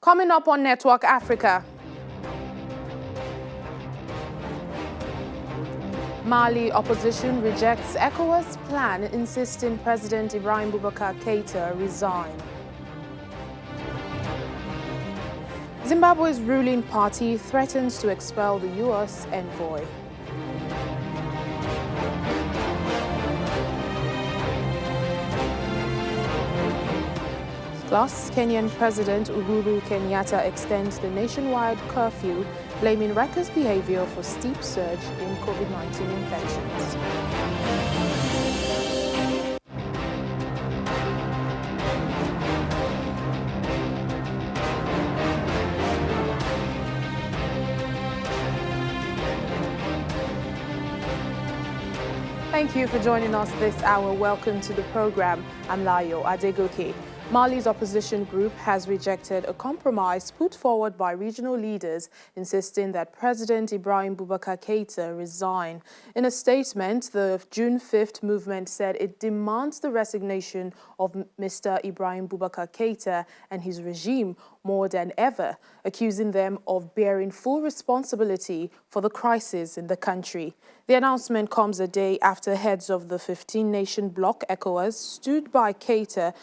Coming up on Network Africa, Mali opposition rejects ECOWAS plan insisting President Ibrahim Boubacar Keïta resign. Zimbabwe's ruling party threatens to expel the U.S. envoy. Plus, Kenyan President Uhuru Kenyatta extends the nationwide curfew, blaming reckless behavior for steep surge in COVID-19 infections. Thank you for joining us this hour. Welcome to the program. I'm Layo Adegoke. Mali's opposition group has rejected a compromise put forward by regional leaders insisting that President Ibrahim Boubacar Keïta resign. In a statement, the June 5th movement said it demands the resignation of Mr. Ibrahim Boubacar Keïta and his regime more than ever, accusing them of bearing full responsibility for the crisis in the country. The announcement comes a day after heads of the 15-nation bloc ECOWAS stood by Keïta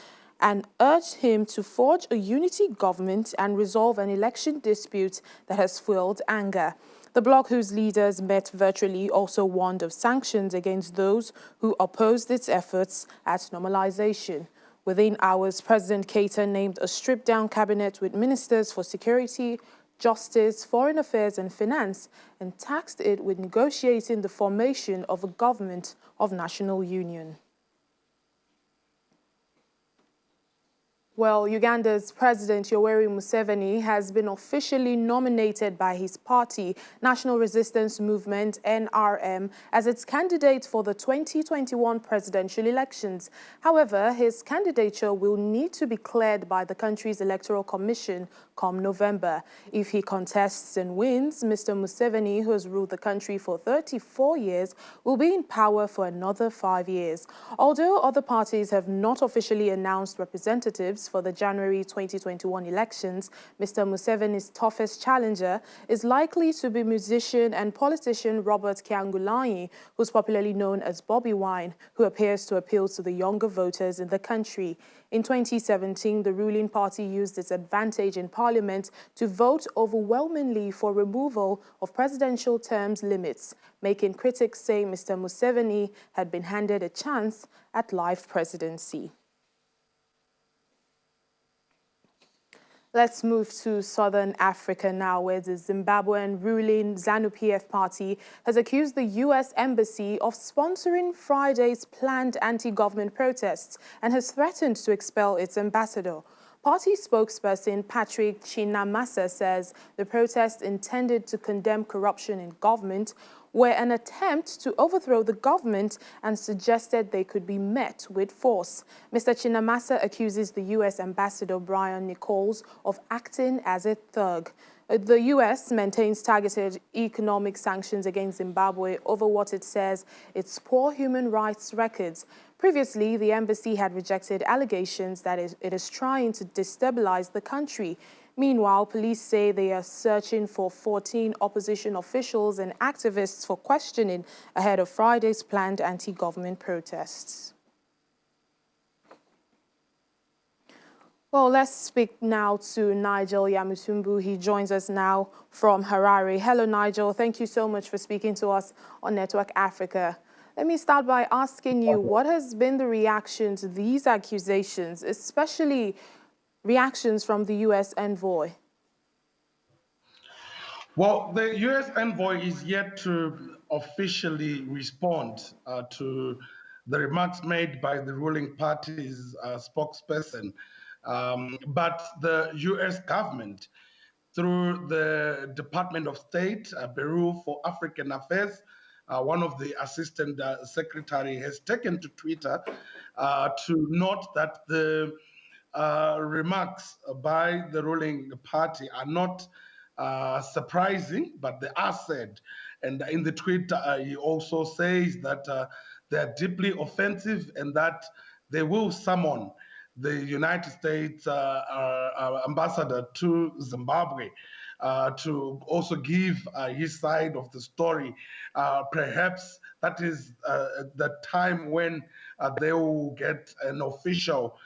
and urged him to forge a unity government and resolve an election dispute that has fueled anger. The bloc, whose leaders met virtually, also warned of sanctions against those who opposed its efforts at normalization. Within hours, President Keïta named a stripped-down cabinet with ministers for security, justice, foreign affairs and finance, and tasked it with negotiating the formation of a government of national union. Well, Uganda's President Yoweri Museveni has been officially nominated by his party, National Resistance Movement, NRM, as its candidate for the 2021 presidential elections. However, his candidature will need to be cleared by the country's Electoral Commission come November. If he contests and wins, Mr. Museveni, who has ruled the country for 34 years, will be in power for another 5 years. Although other parties have not officially announced representatives for the January 2021 elections, Mr. Museveni's toughest challenger is likely to be musician and politician Robert Kyagulanyi, who's popularly known as Bobby Wine, who appears to appeal to the younger voters in the country. In 2017, the ruling party used its advantage in parliament to vote overwhelmingly for removal of presidential terms limits, making critics say Mr. Museveni had been handed a chance at life presidency. Let's move to Southern Africa now, where the Zimbabwean ruling ZANU-PF party has accused the U.S. Embassy of sponsoring Friday's planned anti-government protests and has threatened to expel its ambassador. Party spokesperson Patrick Chinamasa says the protests intended to condemn corruption in government were an attempt to overthrow the government and suggested they could be met with force. Mr. Chinamasa accuses the U.S. Ambassador Brian Nichols of acting as a thug. The U.S. maintains targeted economic sanctions against Zimbabwe over what it says its poor human rights records. Previously, the embassy had rejected allegations that it is trying to destabilize the country. Meanwhile, police say they are searching for 14 opposition officials and activists for questioning ahead of Friday's planned anti-government protests. Well, let's speak now to Nigel Yamutumbu. He joins us now from Harare. Hello, Nigel. Thank you so much for speaking to us on Network Africa. Let me start by asking you, what has been the reaction to these accusations, especially reactions from the U.S. envoy? Well, the U.S. envoy is yet to officially respond to the remarks made by the ruling party's spokesperson. But the U.S. government, through the Department of State, Bureau for African Affairs, one of the assistant secretary has taken to Twitter to note that the remarks by the ruling party are not surprising, but they are said. And in the tweet, he also says that they are deeply offensive and that they will summon the United States ambassador to Zimbabwe to also give his side of the story. Perhaps that is the time when they will get an official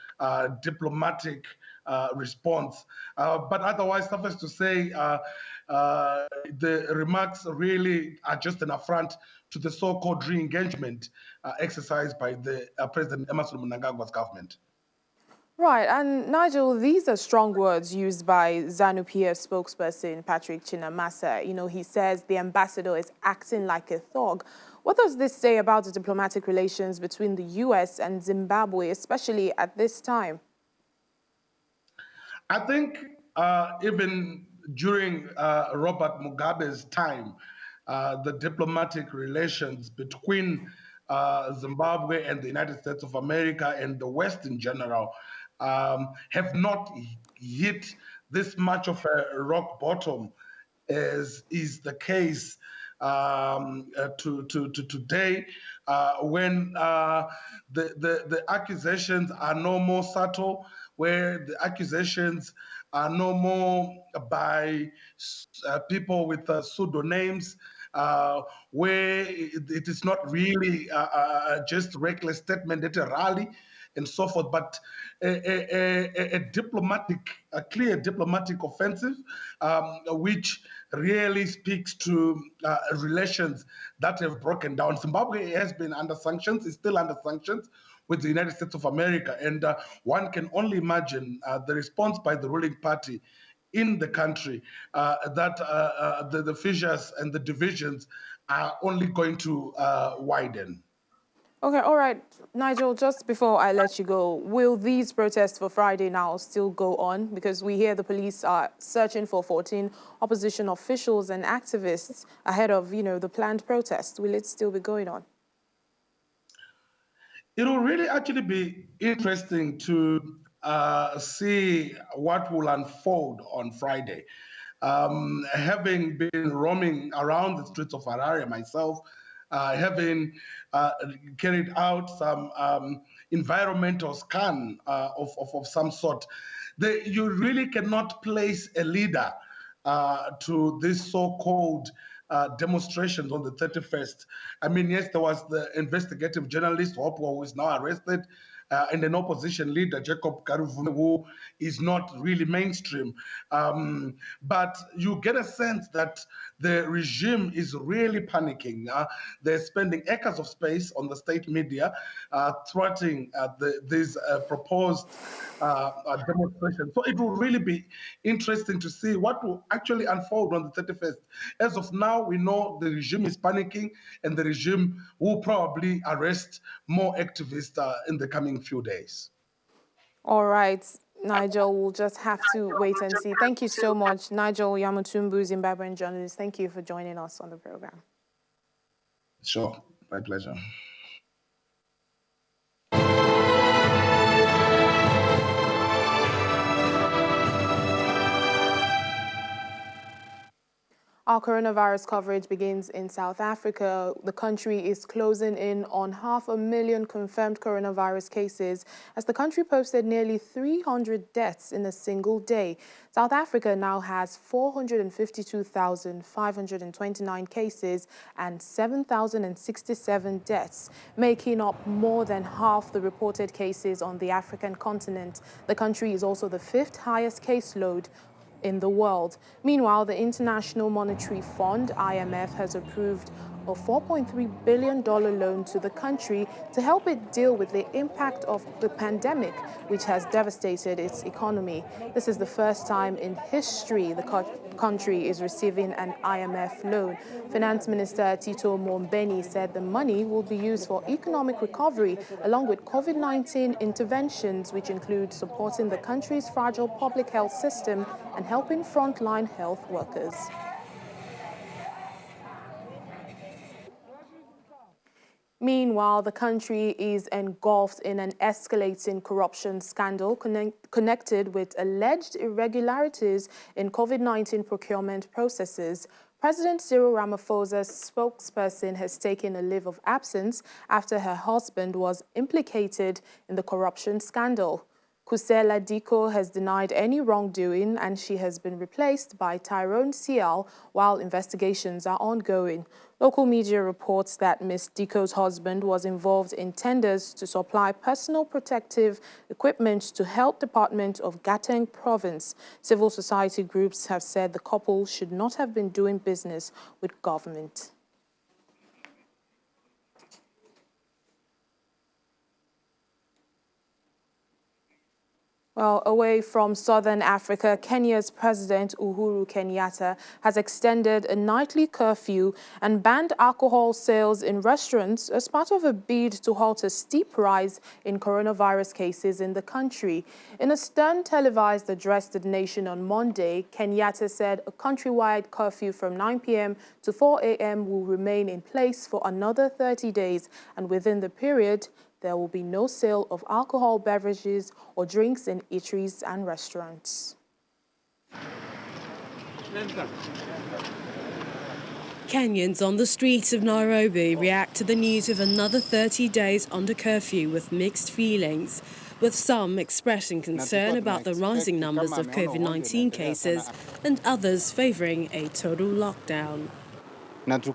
diplomatic response. But otherwise, suffice to say, the remarks really are just an affront to the so-called re-engagement exercised by the President Emmerson Mnangagwa's government. Right, and Nigel, these are strong words used by ZANU-PF spokesperson Patrick Chinamasa. You know, he says the ambassador is acting like a thug. What does this say about the diplomatic relations between the U.S. and Zimbabwe, especially at this time? I think even during Robert Mugabe's time, the diplomatic relations between Zimbabwe and the United States of America and the West in general have not hit this much of a rock bottom as is the case to today, when the accusations are no more subtle, where the accusations are no more by people with pseudonames, where it is not really just reckless statement at a rally and so forth, but a diplomatic, a clear diplomatic offensive, which really speaks to relations that have broken down. Zimbabwe has been under sanctions, is still under sanctions with the United States of America, and one can only imagine the response by the ruling party in the country, that the fissures and the divisions are only going to widen. Okay, all right. Nigel, just before I let you go, will these protests for Friday now still go on? Because we hear the police are searching for 14 opposition officials and activists ahead of, you know, the planned protest. Will it still be going on? It will really actually be interesting to see what will unfold on Friday. Having been roaming around the streets of Harare myself, having carried out some environmental scan of some sort, you really cannot place a leader to this so-called demonstrations on the 31st. I mean, yes, there was the investigative journalist, Hopwo, who is now arrested, and an opposition leader, Jacob Karuvume, who is not really mainstream. But you get a sense that the regime is really panicking. They're spending acres of space on the state media, thwarting these proposed demonstrations. So it will really be interesting to see what will actually unfold on the 31st. As of now, we know the regime is panicking, and the regime will probably arrest more activists in the coming few days. All right, Nigel, we'll just have to wait and see. Thank you so much, Nigel Yamutumbu, Zimbabwean journalist. Thank you for joining us on the program. Sure, my pleasure. Our coronavirus coverage begins in South Africa. The country is closing in on 500,000 confirmed coronavirus cases as the country posted nearly 300 deaths in a single day. South Africa now has 452,529 cases and 7,067 deaths, making up more than half the reported cases on the African continent. The country is also the fifth highest caseload in the world. Meanwhile, the International Monetary Fund, IMF, has approved a $4.3 billion loan to the country to help it deal with the impact of the pandemic, which has devastated its economy. This is the first time in history the country is receiving an IMF loan. Finance Minister Tito Mboweni said the money will be used for economic recovery along with COVID-19 interventions, which include supporting the country's fragile public health system and helping frontline health workers. Meanwhile, the country is engulfed in an escalating corruption scandal connected with alleged irregularities in COVID-19 procurement processes. President Cyril Ramaphosa's spokesperson has taken a leave of absence after her husband was implicated in the corruption scandal. Kusela Diko has denied any wrongdoing and she has been replaced by Tyrone Sial while investigations are ongoing. Local media reports that Ms. Diko's husband was involved in tenders to supply personal protective equipment to Health Department of Gauteng Province. Civil society groups have said the couple should not have been doing business with government. Well, away from southern Africa, Kenya's President Uhuru Kenyatta has extended a nightly curfew and banned alcohol sales in restaurants as part of a bid to halt a steep rise in coronavirus cases in the country. In a stern televised address to the nation on Monday, Kenyatta said a countrywide curfew from 9 p.m. to 4 a.m. will remain in place for another 30 days, and within the period, there will be no sale of alcohol beverages or drinks in eateries and restaurants. Kenyans on the streets of Nairobi react to the news of another 30 days under curfew with mixed feelings, with some expressing concern about the rising numbers of COVID-19 cases and others favouring a total lockdown. We had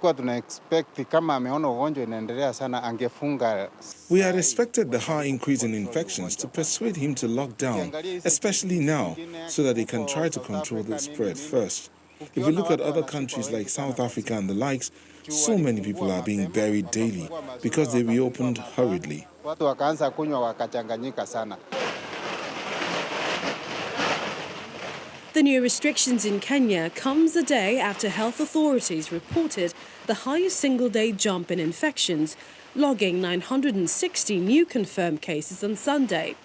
expected the high increase in infections to persuade him to lock down, especially now, so that he can try to control the spread first. If we look at other countries like South Africa and the likes, so many people are being buried daily because they reopened hurriedly. The new restrictions in Kenya comes a day after health authorities reported the highest single-day jump in infections, logging 960 new confirmed cases on Sunday.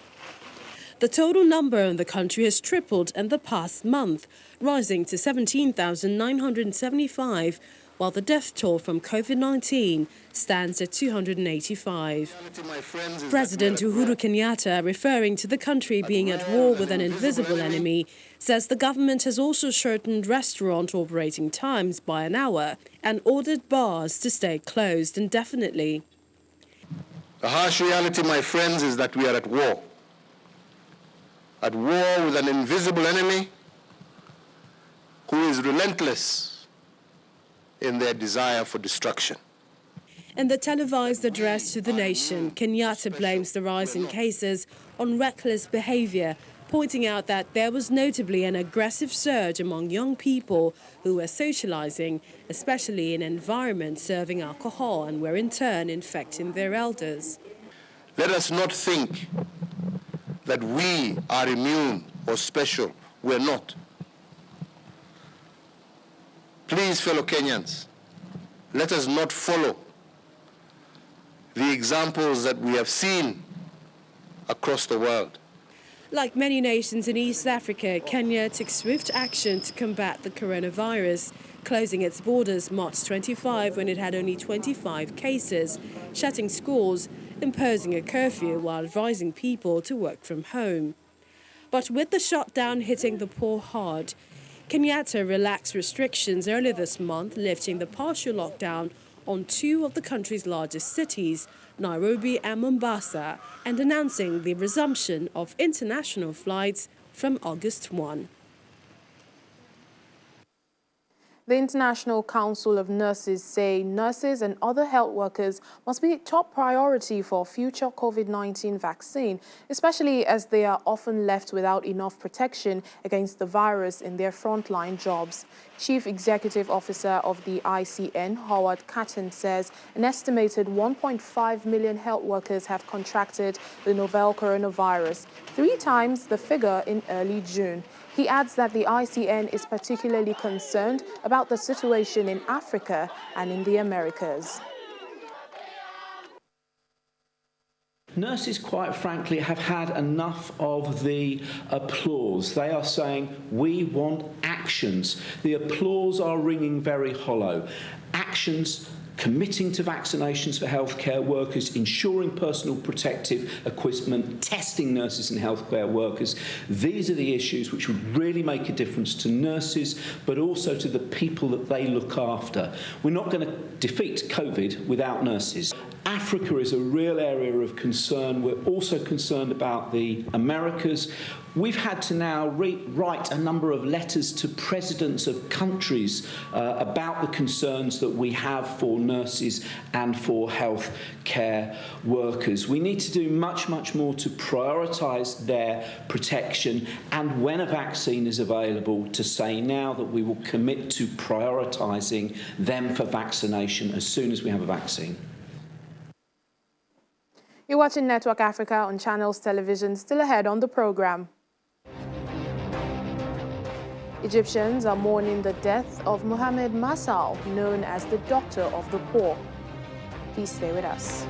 The total number in the country has tripled in the past month, rising to 17,975, while the death toll from COVID-19 stands at 285. President Uhuru Kenyatta, referring to the country being at war with an invisible enemy, says the government has also shortened restaurant operating times by an hour and ordered bars to stay closed indefinitely. The harsh reality, my friends, is that we are at war. At war with an invisible enemy who is relentless in their desire for destruction. In the televised address to the nation, Kenyatta blames the rise in cases on reckless behaviour, pointing out that there was notably an aggressive surge among young people who were socialising, especially in environments serving alcohol and were in turn infecting their elders. Let us not think that we are immune or special. We're not. Please, fellow Kenyans, let us not follow the examples that we have seen across the world. Like many nations in East Africa, Kenya took swift action to combat the coronavirus, closing its borders March 25 when it had only 25 cases, shutting schools, imposing a curfew while advising people to work from home. But with the shutdown hitting the poor hard, Kenyatta relaxed restrictions earlier this month, lifting the partial lockdown on two of the country's largest cities, Nairobi and Mombasa, and announcing the resumption of international flights from August 1. The International Council of Nurses say nurses and other health workers must be a top priority for future COVID-19 vaccine, especially as they are often left without enough protection against the virus in their frontline jobs. Chief Executive Officer of the ICN, Howard Catton, says an estimated 1.5 million health workers have contracted the novel coronavirus, 3 times the figure in early June. He adds that the ICN is particularly concerned about the situation in Africa and in the Americas. Nurses, quite frankly, have had enough of the applause. They are saying, we want actions. The applause are ringing very hollow. Actions committing to vaccinations for healthcare workers, ensuring personal protective equipment, testing nurses and healthcare workers. These are the issues which would really make a difference to nurses, but also to the people that they look after. We're not going to defeat COVID without nurses. Africa is a real area of concern. We're also concerned about the Americas. We've had to now write a number of letters to presidents of countries about the concerns that we have for nurses and for health care workers. We need to do much, much more to prioritise their protection, and when a vaccine is available, to say now that we will commit to prioritising them for vaccination as soon as we have a vaccine. You're watching Network Africa on Channels Television. Still ahead on the program. Egyptians are mourning the death of Mohamed Massal, known as the Doctor of the Poor. Please stay with us.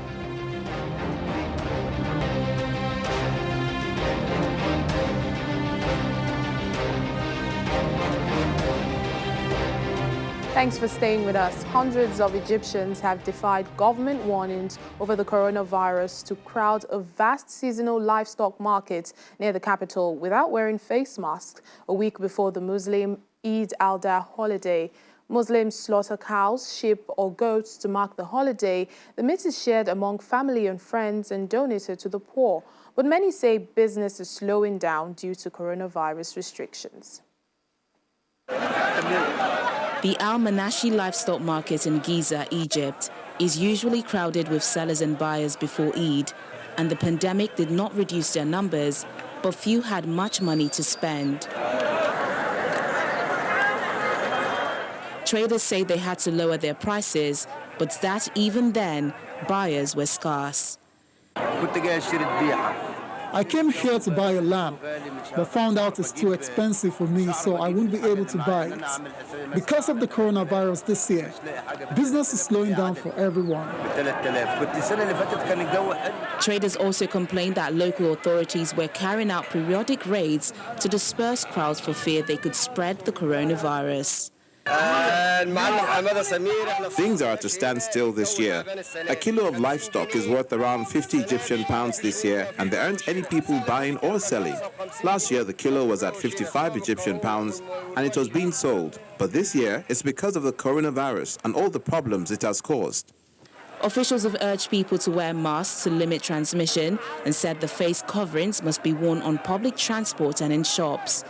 Thanks for staying with us. Hundreds of Egyptians have defied government warnings over the coronavirus to crowd a vast seasonal livestock market near the capital without wearing face masks a week before the Muslim Eid al-Adha holiday. Muslims slaughter cows, sheep or goats to mark the holiday. The meat is shared among family and friends and donated to the poor. But many say business is slowing down due to coronavirus restrictions. The Al-Manashi livestock market in Giza, Egypt, is usually crowded with sellers and buyers before Eid, and the pandemic did not reduce their numbers, but few had much money to spend. Traders say they had to lower their prices, but that even then, buyers were scarce. I came here to buy a lamb, but found out it's too expensive for me, so I won't be able to buy it. Because of the coronavirus this year, business is slowing down for everyone. Traders also complained that local authorities were carrying out periodic raids to disperse crowds for fear they could spread the coronavirus. Things are at a standstill this year. A kilo of livestock is worth around 50 Egyptian pounds this year, and there aren't any people buying or selling. Last year, the kilo was at 55 Egyptian pounds, and it was being sold. But this year, it's because of the coronavirus and all the problems it has caused. Officials have urged people to wear masks to limit transmission and said the face coverings must be worn on public transport and in shops.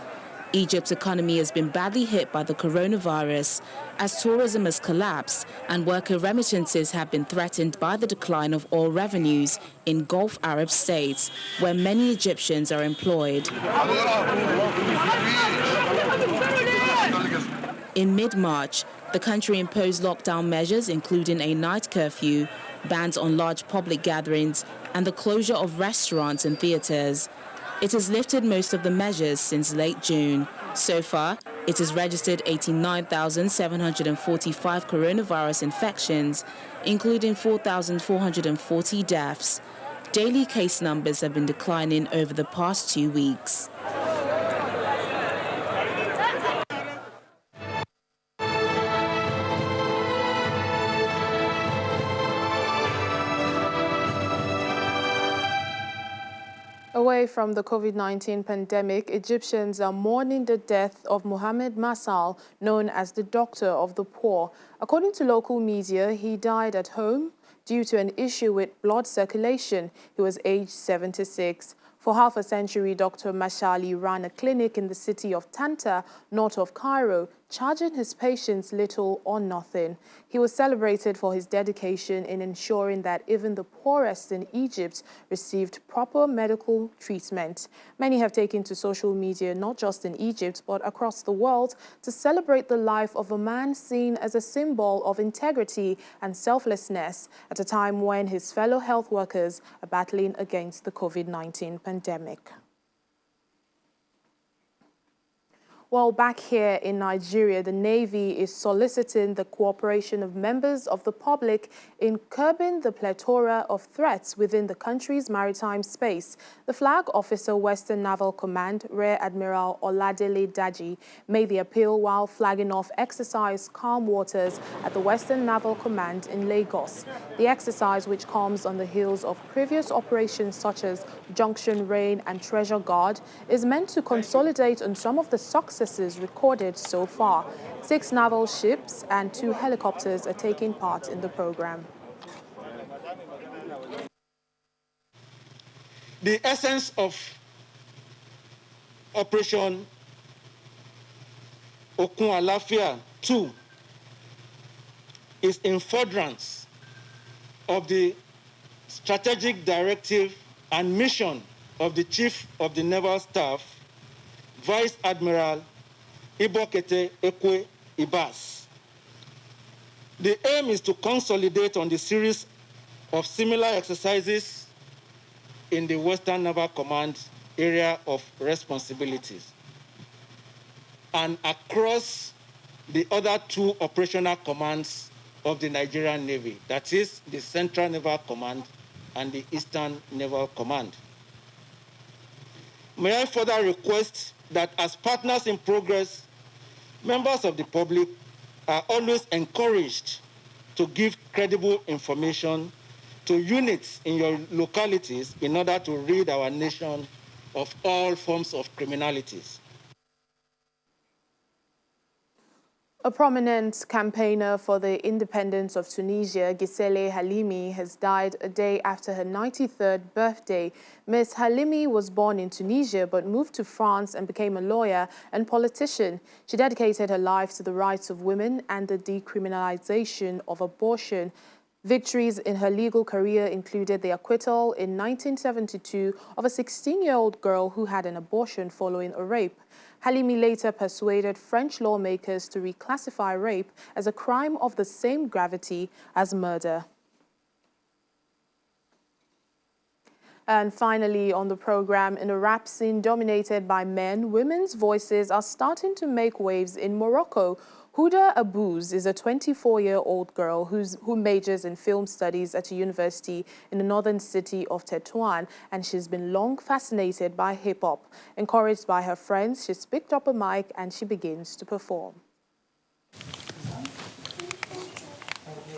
Egypt's economy has been badly hit by the coronavirus as tourism has collapsed and worker remittances have been threatened by the decline of oil revenues in Gulf Arab states, where many Egyptians are employed. In mid-March, the country imposed lockdown measures including a night curfew, bans on large public gatherings, and the closure of restaurants and theatres. It has lifted most of the measures since late June. So far, it has registered 89,745 coronavirus infections, including 4,440 deaths. Daily case numbers have been declining over the past 2 weeks. Away from the COVID-19 pandemic, Egyptians are mourning the death of Mohamed Massal, known as the Doctor of the Poor. According to local media, he died at home due to an issue with blood circulation. He was aged 76. For half a century, Dr. Mashali ran a clinic in the city of Tanta, north of Cairo, charging his patients little or nothing. He was celebrated for his dedication in ensuring that even the poorest in Egypt received proper medical treatment. Many have taken to social media, not just in Egypt, but across the world, to celebrate the life of a man seen as a symbol of integrity and selflessness at a time when his fellow health workers are battling against the COVID-19 pandemic. Well, back here in Nigeria, the Navy is soliciting the cooperation of members of the public in curbing the plethora of threats within the country's maritime space. The Flag Officer, Western Naval Command, Rear Admiral Oladele Daji, made the appeal while flagging off exercise Calm Waters at the Western Naval Command in Lagos. The exercise, which comes on the heels of previous operations such as Junction Rain and Treasure Guard, is meant to consolidate on some of the successes recorded so far. 6 naval ships and 2 helicopters are taking part in the program. The essence of Operation Okun Alafia 2 is in furtherance of the strategic directive and mission of the Chief of the Naval Staff, Vice Admiral Ibokete Ekwe Ibas. The aim is to consolidate on the series of similar exercises in the Western Naval Command area of responsibilities and across the other 2 operational commands of the Nigerian Navy, that is the Central Naval Command and the Eastern Naval Command. May I further request that as partners in progress, members of the public are always encouraged to give credible information to units in your localities in order to rid our nation of all forms of criminalities. A prominent campaigner for the independence of Tunisia, Gisele Halimi, has died a day after her 93rd birthday. Ms. Halimi was born in Tunisia but moved to France and became a lawyer and politician. She dedicated her life to the rights of women and the decriminalization of abortion. Victories in her legal career included the acquittal in 1972 of a 16-year-old girl who had an abortion following a rape. Halimi later persuaded French lawmakers to reclassify rape as a crime of the same gravity as murder. And finally on the program, in a rap scene dominated by men, women's voices are starting to make waves in Morocco. Huda Abouz is a 24-year-old girl who majors in film studies at a university in the northern city of Tétouan, and she's been long fascinated by hip-hop. Encouraged by her friends, she's picked up a mic and she begins to perform.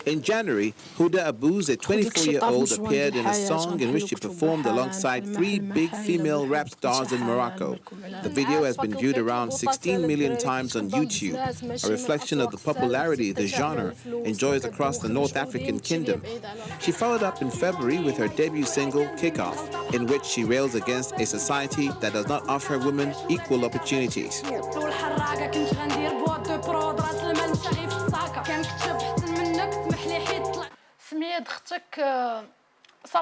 In January, Huda Abouz, a 24-year-old, appeared in a song in which she performed alongside 3 big female rap stars in Morocco. The video has been viewed around 16 million times on YouTube, a reflection of the popularity the genre enjoys across the North African kingdom. She followed up in February with her debut single, Kickoff, in which she rails against a society that does not offer women equal opportunities.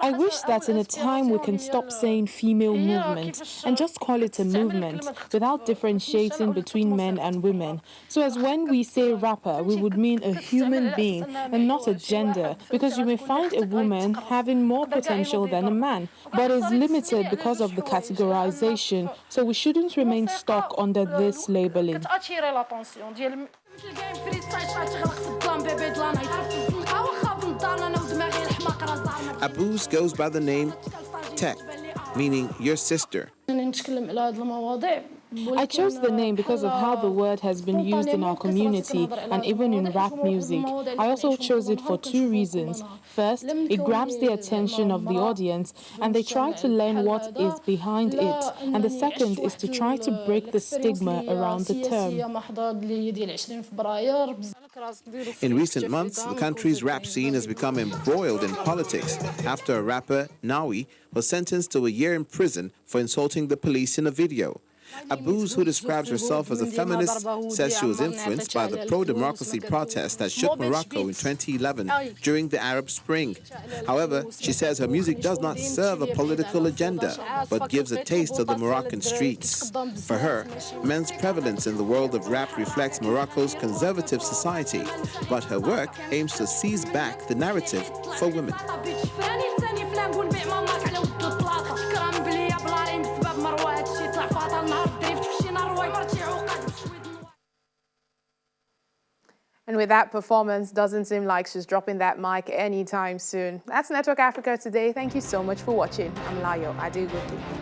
I wish that in a time we can stop saying female movement and just call it a movement without differentiating between men and women. So as when we say rapper, we would mean a human being and not a gender, because you may find a woman having more potential than a man, but is limited because of the categorization. So we shouldn't remain stuck under this labeling. Abouz goes by the name Tek, meaning your sister. I chose the name because of how the word has been used in our community and even in rap music. I also chose it for 2 reasons. First, it grabs the attention of the audience and they try to learn what is behind it. And the second is to try to break the stigma around the term. In recent months, the country's rap scene has become embroiled in politics after a rapper, Nawi, was sentenced to a year in prison for insulting the police in a video. Abouz, who describes herself as a feminist, says she was influenced by the pro-democracy protests that shook Morocco in 2011 during the Arab Spring. However, she says her music does not serve a political agenda, but gives a taste of the Moroccan streets. For her, men's prevalence in the world of rap reflects Morocco's conservative society, but her work aims to seize back the narrative for women. And with that performance, doesn't seem like she's dropping that mic anytime soon. That's Network Africa today. Thank you so much for watching. I'm Layo Adegoke.